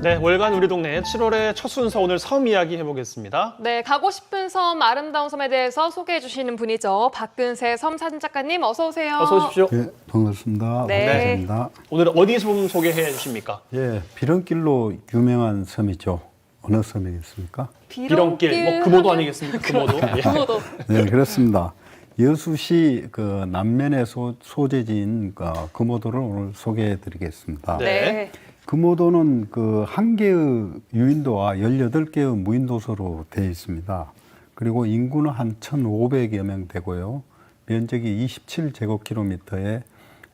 네, 월간 우리 동네 7월의 첫 순서 오늘 섬 이야기 해보겠습니다. 네, 가고 싶은 섬, 아름다운 섬에 대해서 소개해 주시는 분이죠. 박근세 섬 사진작가님, 어서 오세요. 어서 오십시오. 예, 반갑습니다. 네. 반갑습니다. 오늘 어디 섬 소개해 주십니까? 예, 비런길로 유명한 섬이죠. 어느 섬이겠습니까? 비렁길, 뭐 금오도 아니겠습니까? 금오도. 예. 금오도. 네, 그렇습니다. 여수시 그 남면의 소재지인 금오도를 오늘 소개해 드리겠습니다. 네. 네. 금오도는 그 한 개의 유인도와 18개의 무인도서로 되어 있습니다. 그리고 인구는 한 1,500여 명 되고요. 면적이 27제곱킬로미터에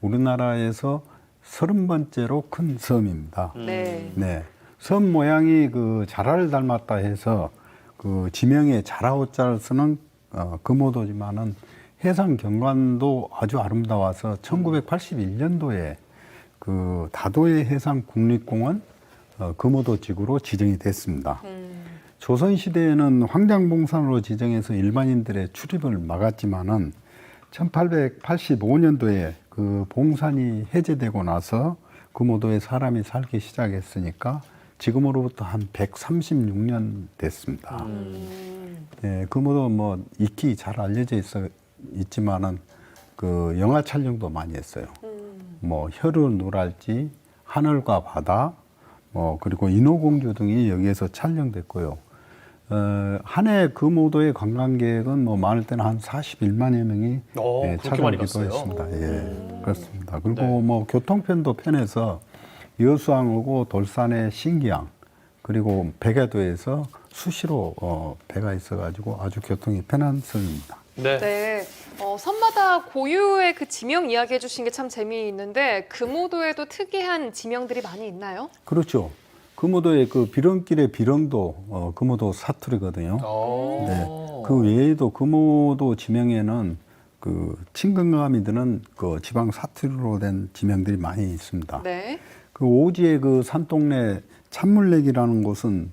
우리나라에서 30번째로 큰 섬입니다. 네. 네. 섬 모양이 그 자라를 닮았다 해서 그 지명에 자라호자를 쓰는 금오도지만은 해상 경관도 아주 아름다워서 1981년도에 그 다도해 해상 국립공원 금오도 지구로 지정이 됐습니다. 조선시대에는 황장봉산으로 지정해서 일반인들의 출입을 막았지만은 1885년도에 그 봉산이 해제되고 나서 금오도에 사람이 살기 시작했으니까 지금으로부터 한 136년 됐습니다. 예, 금오도 뭐 익히 잘 알려져 있지만은 그 영화 촬영도 많이 했어요. 뭐 혈의 누랄지, 하늘과 바다, 뭐 그리고 인어공주 등이 여기에서 촬영됐고요. 한 해 금오도의 관광객은 뭐 많을 때는 한 41만여 명이 그렇게 많이 찾아오기도 갔어요. 했습니다. 예, 그렇습니다. 그리고 네. 뭐 교통편도 편해서 여수항하고 돌산의 신기항 그리고 백야도에서 수시로 배가 있어가지고 아주 교통이 편한 섬입니다. 네. 네. 섬마다 고유의 그 지명 이야기해 주신 게 참 재미있는데 금오도에도 특이한 지명들이 많이 있나요? 그렇죠. 금오도의 그 비렁길의 비렁도 금오도 사투리거든요. 네. 그 외에도 금오도 지명에는 그 친근감이 드는 그 지방 사투리로 된 지명들이 많이 있습니다. 네. 그 오지의 그 산동네 찬물내기라는 곳은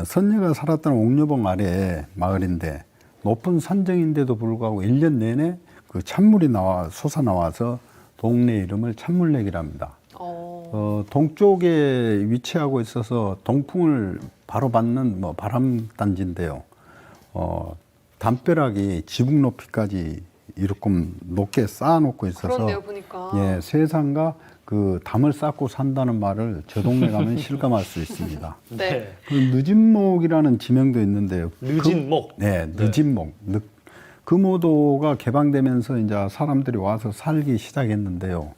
선녀가 살았던 옥녀봉 아래의 마을인데 높은 산정인데도 불구하고 1년 내내 그 찬물이 솟아나와서 동네 이름을 찬물내기랍니다. 동쪽에 위치하고 있어서 동풍을 바로 받는 뭐 바람단지인데요. 담벼락이 지붕 높이까지 이렇게 높게 쌓아놓고 있어서 그런데요, 보니까. 예, 세상과 그 담을 쌓고 산다는 말을 저 동네 가면 실감할 수 있습니다. 네. 그 늦은목이라는 지명도 있는데요. 늦은목. 네, 늦은목. 금오도가 개방되면서 이제 사람들이 와서 살기 시작했는데요.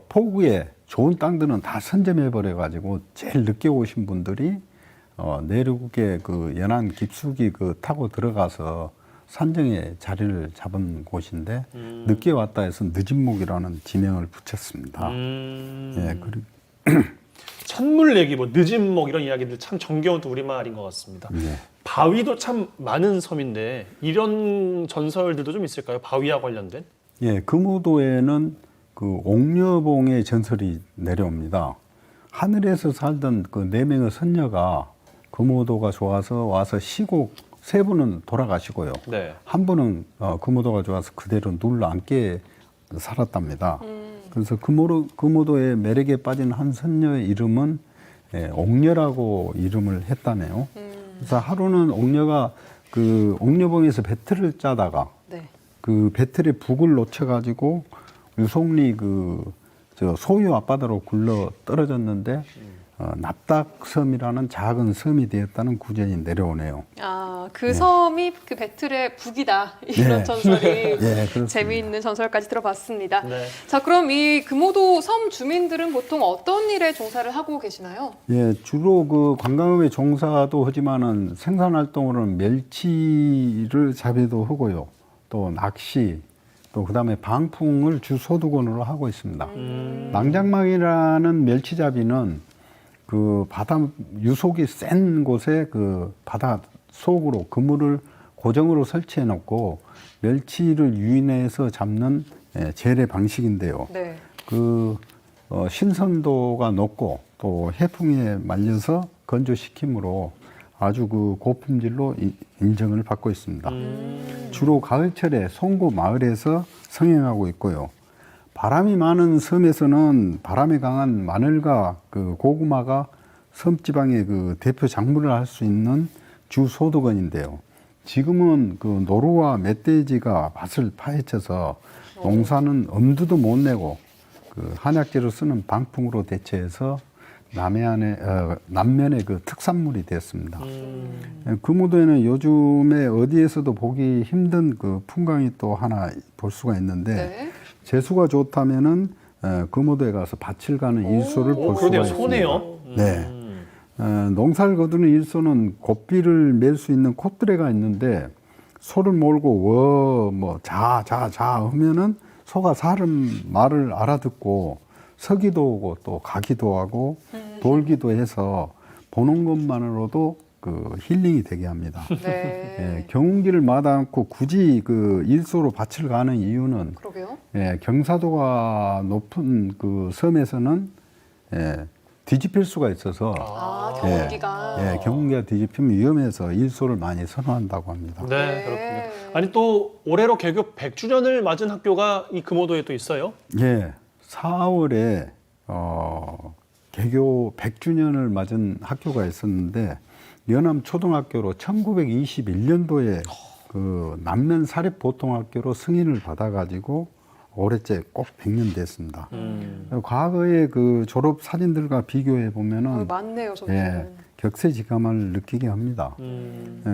포구에 좋은 땅들은 다 선점해 버려 가지고 제일 늦게 오신 분들이 내륙의 그 연안 깊숙이 타고 들어가서 산정에 자리를 잡은 곳인데 늦게 왔다 해서 늦은목이라는 지명을 붙였습니다. 예, 그리고 찬물내기, 뭐 늦은목 이런 이야기들 참 정겨운 또 우리말인 것 같습니다. 네. 바위도 참 많은 섬인데 이런 전설들도 좀 있을까요? 바위와 관련된? 예, 금오도에는 그 옥녀봉의 전설이 내려옵니다. 하늘에서 살던 그 4명의 선녀가 금오도가 좋아서 와서 쉬고 3분은 돌아가시고요. 네. 한 분은 금오도가 좋아서 그대로 눌러 앉게 살았답니다. 그래서 금오도의 매력에 빠진 한 선녀의 이름은 옥녀라고 이름을 했다네요. 그래서 하루는 옥녀가 그 옥녀봉에서 배틀을 짜다가 네. 그 배틀에 북을 놓쳐가지고 유속리 소유 앞바다로 굴러 떨어졌는데 납닥섬이라는 작은 섬이 되었다는 구전이 내려오네요. 그 섬이 그 배틀의 북이다. 이런 네. 전설이 그렇습니다. 재미있는 전설까지 들어봤습니다. 네. 자, 그럼 이 금오도 섬 주민들은 보통 어떤 일에 종사를 하고 계시나요? 예, 주로 그 관광업의 종사도 하지만은 생산 활동으로는 멸치를 잡이도 하고요. 또 낚시, 또 그다음에 방풍을 주 소득원으로 하고 있습니다. 낭장망이라는 멸치잡이는 그 바다 유속이 센 곳에 그 바다 속으로 그물을 고정으로 설치해 놓고 멸치를 유인해서 잡는 재래 방식인데요. 네. 신선도가 높고 또 해풍에 말려서 건조시킴으로 아주 그 고품질로 인정을 받고 있습니다. 주로 가을철에 송구 마을에서 성행하고 있고요. 바람이 많은 섬에서는 바람에 강한 마늘과 그 고구마가 섬 지방의 그 대표 작물을 할 수 있는 주 소득원인데요. 지금은 그 노루와 멧돼지가 밭을 파헤쳐서 농사는 엄두도 못 내고 그 한약재로 쓰는 방풍으로 대체해서 남면의 그 특산물이 됐습니다. 금오도에는 요즘에 어디에서도 보기 힘든 그 풍광이 또 하나 볼 수가 있는데 네. 재수가 좋다면은 금오도에 가서 밭을 가는 일소를 볼 수가 그러네요. 있습니다. 소네요. 네. 농사를 거두는 일소는 고삐를 맬 수 있는 콧드레가 있는데 소를 몰고 자 하면은 소가 사람 말을 알아듣고 서기도 오고 또 가기도 하고 돌기도 해서 보는 것만으로도 그 힐링이 되게 합니다. 네. 예, 경운기를 마다 않고 굳이 그 일소로 밭을 가는 이유는 그러게요. 경사도가 높은 그 섬에서는 뒤집힐 수가 있어서 경운기가. 경운기가 뒤집히면 위험해서 일소를 많이 선호한다고 합니다. 네, 네. 그렇군요. 아니 또 올해로 개교 100주년을 맞은 학교가 이 금오도에 또 있어요? 예, 4월에 개교 100주년을 맞은 학교가 있었는데 연암초등학교로 1921년도에 그 남면 사립보통학교로 승인을 받아가지고 올해째 꼭 100년 됐습니다. 과거의 그 졸업 사진들과 비교해 보면은 많네요, 저는. 격세지감을 느끼게 합니다.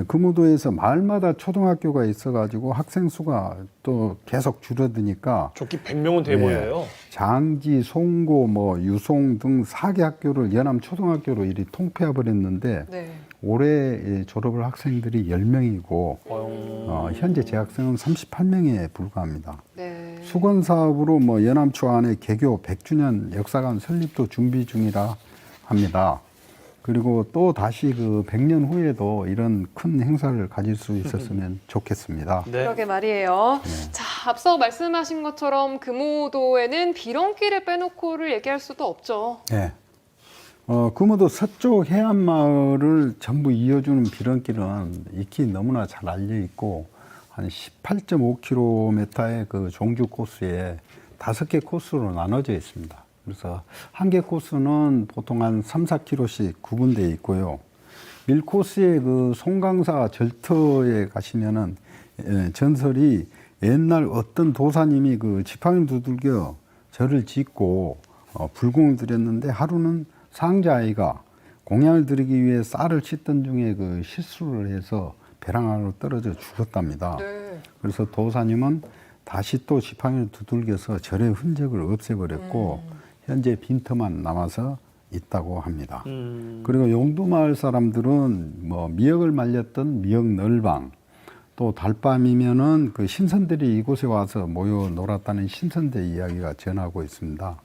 금오도에서 마을마다 초등학교가 있어가지고 학생 수가 또 계속 줄어드니까 좋기 100명은 돼 보여요. 장지, 송고, 유송 등 4개 학교를 연암 초등학교로 이리 통폐합을 했는데 네. 올해 졸업을 학생들이 10명이고 현재 재학생은 38명에 불과합니다. 네. 수건 사업으로 연암초 안에 개교 100주년 역사관 설립도 준비 중이라 합니다. 그리고 또 다시 그 100년 후에도 이런 큰 행사를 가질 수 있었으면 좋겠습니다. 네. 그러게 말이에요. 자, 앞서 말씀하신 것처럼 금오도에는 비렁길을 빼놓고를 얘기할 수도 없죠. 네. 금오도 서쪽 해안마을을 전부 이어주는 비렁길은 익히 너무나 잘 알려 있고 한 18.5km의 그 종주 코스에 5개 코스로 나눠져 있습니다. 그래서 한 개 코스는 보통 한 3, 4km씩 구분되어 있고요. 1코스의 그 송강사 절터에 가시면은 전설이 옛날 어떤 도사님이 그 지팡이를 두들겨 절을 짓고 불공을 드렸는데 하루는 상자아이가 공양을 드리기 위해 쌀을 씻던 중에 그 실수를 해서 배랑 안으로 떨어져 죽었답니다. 네. 그래서 도사님은 다시 또 지팡이를 두들겨서 절의 흔적을 없애버렸고 현재 빈터만 남아서 있다고 합니다. 그리고 용두마을 사람들은 미역을 말렸던 미역 널방, 또 달밤이면은 그 신선들이 이곳에 와서 모여 놀았다는 신선대 이야기가 전하고 있습니다.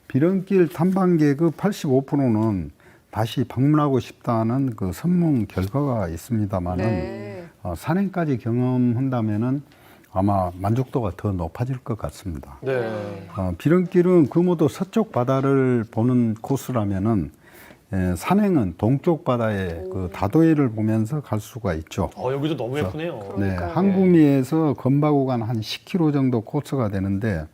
비렁길 탐방 계급 85%는 다시 방문하고 싶다는 그 선문 결과가 있습니다만은 산행까지 경험한다면은 아마 만족도가 더 높아질 것 같습니다. 네. 비렁길은 금오도 서쪽 바다를 보는 코스라면은 산행은 동쪽 바다의 그 다도해를 보면서 갈 수가 있죠. 여기도 너무 예쁘네요. 네, 그러니까요. 항구미에서 건바구간 한 10km 정도 코스가 되는데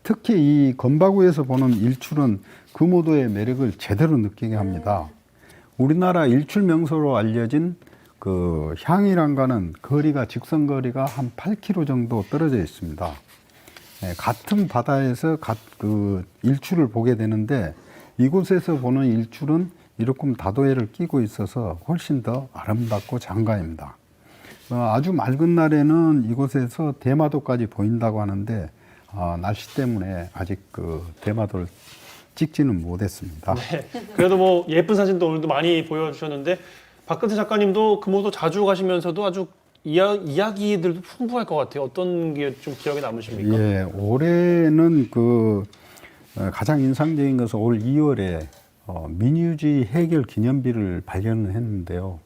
특히 이 건바구에서 보는 일출은 금오도의 매력을 제대로 느끼게 합니다. 우리나라 일출 명소로 알려진 그 향일항과는 거리가 직선거리가 한 8km 정도 떨어져 있습니다. 같은 바다에서 그 일출을 보게 되는데 이곳에서 보는 일출은 이렇게 다도해를 끼고 있어서 훨씬 더 아름답고 장관입니다. 아주 맑은 날에는 이곳에서 대마도까지 보인다고 하는데 날씨 때문에 아직 그 대마도를 찍지는 못했습니다. 네. 그래도 예쁜 사진도 오늘도 많이 보여주셨는데 박근태 작가님도 금오도 자주 가시면서도 아주 이야기들도 풍부할 것 같아요. 어떤 게 좀 기억에 남으십니까? 예, 올해는 그 가장 인상적인 것은 올 2월에 민유지 해결 기념비를 발견을 했는데요.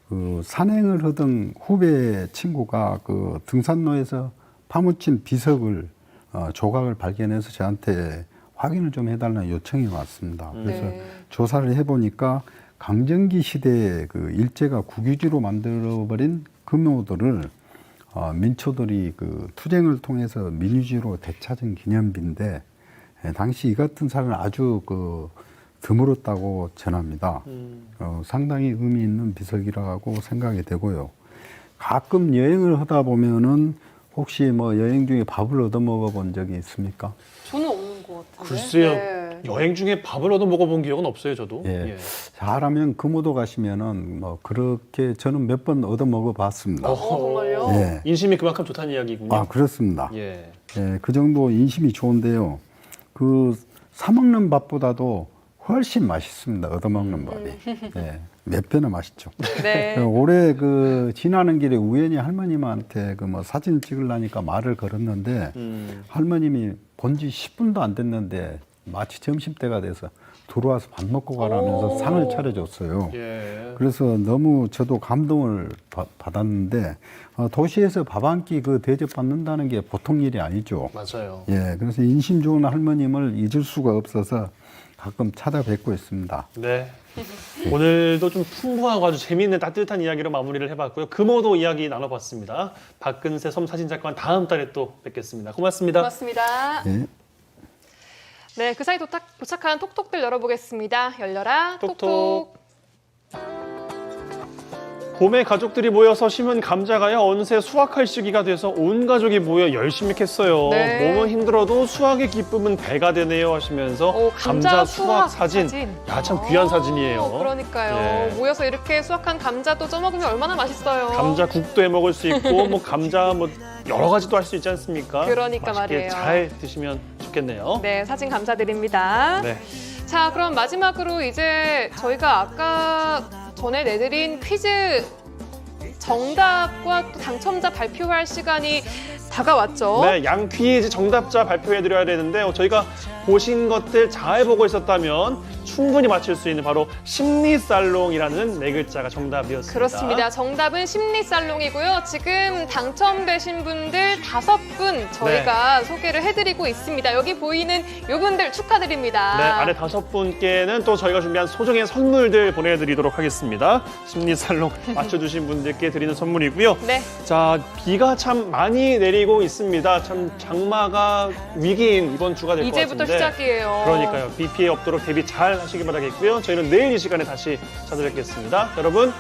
그 산행을 하던 후배 친구가 그 등산로에서 파묻힌 비석을 조각을 발견해서 저한테 확인을 좀 해달라는 요청이 왔습니다. 그래서 조사를 해보니까 강정기 시대에 그 일제가 국유지로 만들어버린 금오도를 민초들이 그 투쟁을 통해서 민주주의로 되찾은 기념비인데 당시 이 같은 사례는 아주 그 드물었다고 전합니다. 상당히 의미 있는 비석이라고 생각이 되고요. 가끔 여행을 하다 보면은 혹시 뭐 여행 중에 밥을 얻어 먹어본 적이 있습니까? 저는 없는 것 같은데. 글쎄요. 네. 여행 중에 밥을 얻어 먹어본 기억은 없어요, 저도. 예. 잘하면 금오도 가시면은 뭐 그렇게 저는 몇 번 얻어 먹어봤습니다. 정말요? 예. 인심이 그만큼 좋다는 이야기군요. 아 그렇습니다. 예. 예, 그 정도 인심이 좋은데요. 그 사먹는 밥보다도 훨씬 맛있습니다. 얻어먹는 밥이. 예, 몇 배나 맛있죠. 네. 올해 그 지나는 길에 우연히 할머님한테 그 뭐 사진 찍으려니까 말을 걸었는데 할머님이 본 지 10분도 안 됐는데 마치 점심때가 돼서 들어와서 밥 먹고 가라면서 오. 상을 차려줬어요. 예. 그래서 너무 저도 감동을 받았는데 도시에서 밥 한 끼 그 대접받는다는 게 보통 일이 아니죠. 맞아요. 예, 그래서 인심 좋은 할머님을 잊을 수가 없어서 가끔 찾아뵙고 있습니다. 네. 오늘도 좀 풍부하고 아주 재미있는 따뜻한 이야기로 마무리를 해봤고요. 금오도 이야기 나눠봤습니다. 박근세 섬 사진작가는 다음 달에 또 뵙겠습니다. 고맙습니다. 고맙습니다. 예. 네, 그 사이 도착한 톡톡들 열어보겠습니다. 열려라, 톡톡. 톡톡. 봄에 가족들이 모여서 심은 감자가요 어느새 수확할 시기가 돼서 온 가족이 모여 열심히 캤어요. 네. 몸은 힘들어도 수확의 기쁨은 배가 되네요 하시면서 감자 수확 사진. 야, 참 귀한 사진이에요. 그러니까요. 예. 모여서 이렇게 수확한 감자도 쪄먹으면 얼마나 맛있어요. 감자국도 해 먹을 수 있고 뭐 감자 뭐 여러 가지도 할 수 있지 않습니까? 그러니까 맛있게 말이에요. 잘 드시면 좋겠네요. 네, 사진 감사드립니다. 네. 자, 그럼 마지막으로 이제 저희가 아까 전에 내드린 퀴즈 정답과 또 당첨자 발표할 시간이 다가왔죠. 네, 양 퀴즈 정답자 발표해드려야 되는데 저희가 보신 것들 잘 보고 있었다면 충분히 맞출 수 있는 바로 심리살롱이라는 네 글자가 정답이었습니다. 그렇습니다. 정답은 심리살롱이고요. 지금 당첨되신 분들 5분 저희가 소개를 해드리고 있습니다. 여기 보이는 이분들 축하드립니다. 네, 아래 5분께는 또 저희가 준비한 소정의 선물들 보내드리도록 하겠습니다. 심리살롱 맞춰주신 분들께 드리는 선물이고요. 네. 자, 비가 참 많이 내리고 있습니다. 참 장마가 위기인 이번 주가 될 것 같은데. 이제부터 시작이에요. 그러니까요. 비 피해 없도록 대비 잘 하시기 바라겠고요. 저희는 내일 이 시간에 다시 찾아뵙겠습니다. 여러분